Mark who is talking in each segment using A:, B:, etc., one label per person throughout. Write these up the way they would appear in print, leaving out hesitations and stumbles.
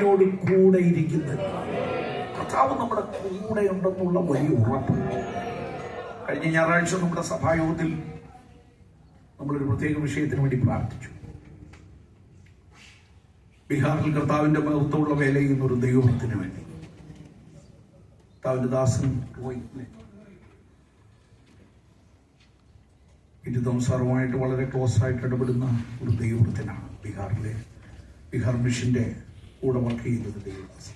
A: എന്നോട് കൂടെ ഇരിക്കുന്നത്. കർത്താവ് നമ്മുടെ കൂടെ ഉണ്ടെന്നുള്ള വലിയ ഉറപ്പ്. കഴിഞ്ഞ ഞായറാഴ്ച നമ്മുടെ സഭായോഗത്തിൽ നമ്മളൊരു പ്രത്യേക വിഷയത്തിന് വേണ്ടി പ്രാർത്ഥിച്ചു. ബീഹാറിൽ കർത്താവിന്റെ മഹത്വമുള്ള വേല ചെയ്യുന്ന ഒരു ദൈവത്തിന് വേണ്ടി കർത്താവിന്റെ ദാസൻ സാറുമായിട്ട് വളരെ ക്ലോസ് ആയിട്ട് ഇടപെടുന്ന ഒരു ദൈവവൃത്തനാണ്. ബീഹാർ മിഷന്റെ കൂടെ വർക്ക് ചെയ്യുന്നത് ദൈവദാസൻ.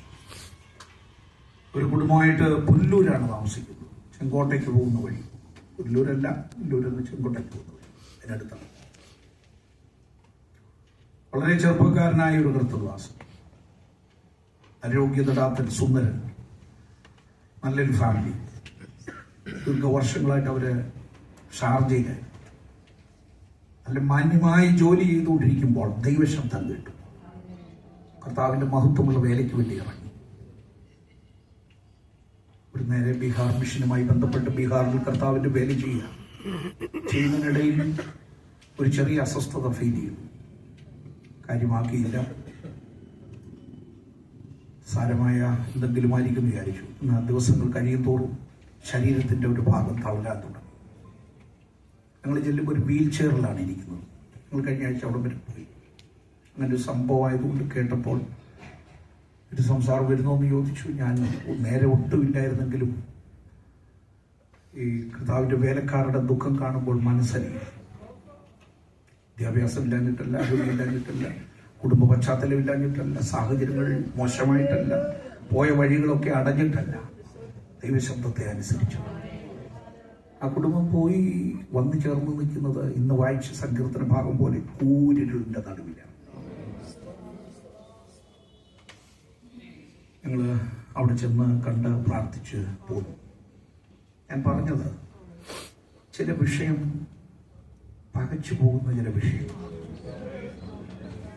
A: ഒരു കുടുംബമായിട്ട് പുല്ലൂരാണ് താമസിക്കുന്നത്. ചെങ്കോട്ടയ്ക്ക് പോകുന്ന വഴി. പുല്ലൂരല്ല, പുല്ലൂരെന്ന് ചെങ്കോട്ടയ്ക്ക് പോകുന്ന വഴി അതിനടുത്താണ്. വളരെ ചെറുപ്പക്കാരനായ ഒരു കർത്തദാസൻ, ആരോഗ്യതടാത്തൻ, സുന്ദരൻ, നല്ലൊരു ഫാമിലി. ദീർഘവർഷങ്ങളായിട്ട് അവര് ഷാർജയില് നല്ല മാന്യമായി ജോലി ചെയ്തുകൊണ്ടിരിക്കുമ്പോൾ ദൈവശബ്ദം കേട്ടു. കർത്താവിന്റെ മഹത്വമുള്ള വേലയ്ക്ക് വേണ്ടി ഇറങ്ങി. ഒരു നേരെ ബീഹാർ മിഷനുമായി ബന്ധപ്പെട്ട് ബീഹാറിൽ കർത്താവിന്റെ വേല ചെയ്യുന്നതിനിടയിൽ ഒരു ചെറിയ അസ്വസ്ഥത ഫീൽ ചെയ്തു. കാര്യമാക്കിയില്ല. സാരമായ എന്തെങ്കിലും ആയിരിക്കും വിചാരിച്ചു. എന്നാൽ ദിവസങ്ങൾ കഴിയും തോറും ശരീരത്തിന്റെ ഒരു ഭാഗം തളരാൻ തുടങ്ങി. ഞങ്ങൾ ചെല്ലുമ്പോൾ ഒരു വീൽ ചെയറിലാണ് ഇരിക്കുന്നത്. ഞങ്ങൾ കഴിഞ്ഞ ആഴ്ച അവിടെ വരെ പോയി. അങ്ങനെ ഒരു സംഭവം ആയതുകൊണ്ട് കേട്ടപ്പോൾ ഒരു സംസാരം വരുന്നോ എന്ന് ചോദിച്ചു. ഞാൻ നേരെ ഒട്ടുമില്ലായിരുന്നെങ്കിലും ഈ കർത്താവിന്റെ വേലക്കാരുടെ ദുഃഖം കാണുമ്പോൾ മനസ്സറിയും. വിദ്യാഭ്യാസം ഇല്ലാഞ്ഞിട്ടല്ല, ആരോഗ്യം ഇല്ലാഞ്ഞിട്ടല്ല, കുടുംബ പശ്ചാത്തലം ഇല്ലാഞ്ഞിട്ടല്ല, സാഹചര്യങ്ങൾ മോശമായിട്ടല്ല, പോയ വഴികളൊക്കെ അടഞ്ഞിട്ടല്ല, ദൈവശബ്ദത്തെ അനുസരിച്ചു. ആ കുടുംബം പോയി വന്നു ചേർന്ന് നിൽക്കുന്നത് ഇന്ന് വായിച്ച സങ്കീർത്തന ഭാഗം പോലെ കൂരിരുളിന്റെ നടുവിലാണ്. ഞങ്ങള് അവിടെ ചെന്ന് കണ്ട് പ്രാർത്ഥിച്ച് പോന്നു. ഞാൻ പറഞ്ഞത് ചില വിഷയം പകച്ചു പോകുന്ന ചില വിഷയം,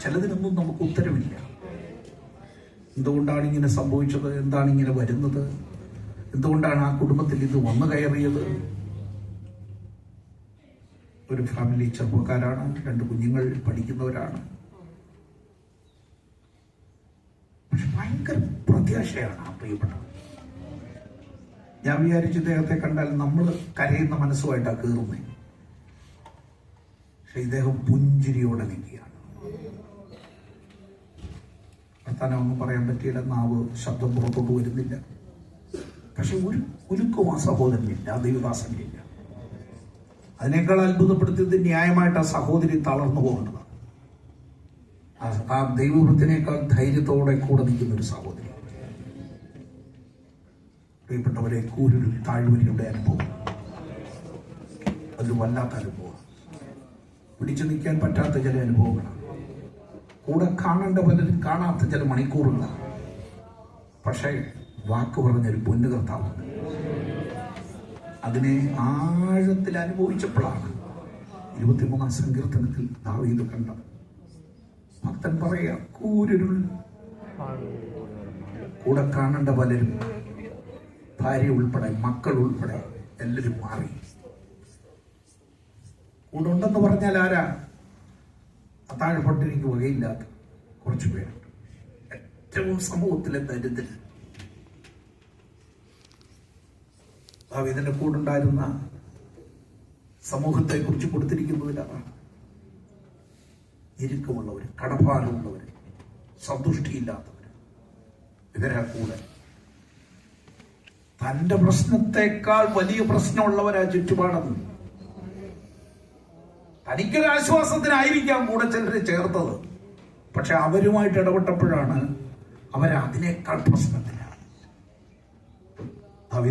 A: ചിലതിനൊന്നും നമുക്ക് ഉത്തരവില്ല. എന്തുകൊണ്ടാണ് ഇങ്ങനെ സംഭവിച്ചത്, എന്താണ് ഇങ്ങനെ വരുന്നത്, എന്തുകൊണ്ടാണ് ആ കുടുംബത്തിൽ ഇത് വന്നു കയറിയത്. ഒരു ഫാമിലി ചെറുപ്പക്കാരാണ്, 2 കുഞ്ഞുങ്ങൾ പഠിക്കുന്നവരാണ്. പക്ഷെ ഭയങ്കര പ്രത്യാശയാണ് ആ പ്രിയപ്പെട്ടത്. ഞാൻ വിചാരിച്ചു ഇദ്ദേഹത്തെ കണ്ടാൽ നമ്മൾ കരയുന്ന മനസ്സുമായിട്ടാണ് കയറുന്നത്. പക്ഷെ ഇദ്ദേഹം പുഞ്ചിരിയോടെ നിൽക്കുകയാണ്. വർത്താനം ഒന്നും പറയാൻ പറ്റിയില്ല, നാവ് ശബ്ദം പുറത്തോട്ട് വരുന്നില്ല. പക്ഷെ ഒരുക്കും ആ സഹോദരനില്ല, ആ ദൈവദാസനില്ല. അതിനേക്കാൾ അത്ഭുതപ്പെടുത്തിയത് ന്യായമായിട്ട് ആ സഹോദരി തളർന്നു പോകുന്നതാണ്. ആ ദൈവവൃത്തിനേക്കാൾ ധൈര്യത്തോടെ കൂടെ നിൽക്കുന്ന ഒരു സഹോദരി. പ്രിയപ്പെട്ടവരെ, കൂരിൽ താഴ്വരയുടെ അനുഭവം അതൊരു വല്ലാത്ത അനുഭവം. പിടിച്ചു നിൽക്കാൻ പറ്റാത്ത ചില അനുഭവങ്ങളാണ്. കൂടെ കാണേണ്ട പലരും കാണാത്ത ചില മണിക്കൂറുകളാണ്. പക്ഷേ വാക്ക് പറഞ്ഞൊരു പൊന്നു കർത്താവുണ്ട്. അതിനെ ആഴത്തിൽ അനുഭവിച്ചപ്പോഴാണ് 23-ാം സങ്കീർത്തനത്തിൽ ദാവീദ് കണ്ടത്. ഭക്തൻ പറയാ, കൂരിരുൾ, കൂടെ കാണേണ്ട പലരും, ഭാര്യ ഉൾപ്പെടെ, മക്കൾ ഉൾപ്പെടെ എല്ലാവരും മാറി. കൂടെ ഉണ്ടെന്ന് പറഞ്ഞാൽ ആരാ? അത്താഴപ്പെട്ടിരിക്ക് വകയില്ലാത്ത കുറച്ചു പേരുണ്ട്. ഏറ്റവും സമൂഹത്തിലെ ദരിദ്രൻ. ദാവീദിന്റെ കൂടുണ്ടായിരുന്ന സമൂഹത്തെ കുറിച്ച് കൊടുത്തിരിക്കുന്നതിലാണ് ഞെരുക്കമുള്ളവര്, കടഭാരമുള്ളവര്, സന്തുഷ്ടിയില്ലാത്തവര്, ഇവരാ കൂടെ. തന്റെ പ്രശ്നത്തെക്കാൾ വലിയ പ്രശ്നമുള്ളവരാ ചുറ്റുപാടെന്ന്. തനിക്കൊരാശ്വാസത്തിനായിരിക്കാം കൂടെ ചിലരെ ചേർത്തത്. പക്ഷെ അവരുമായിട്ട് ഇടപെട്ടപ്പോഴാണ് അവരതിനേക്കാൾ പ്രശ്നത്തിൽ.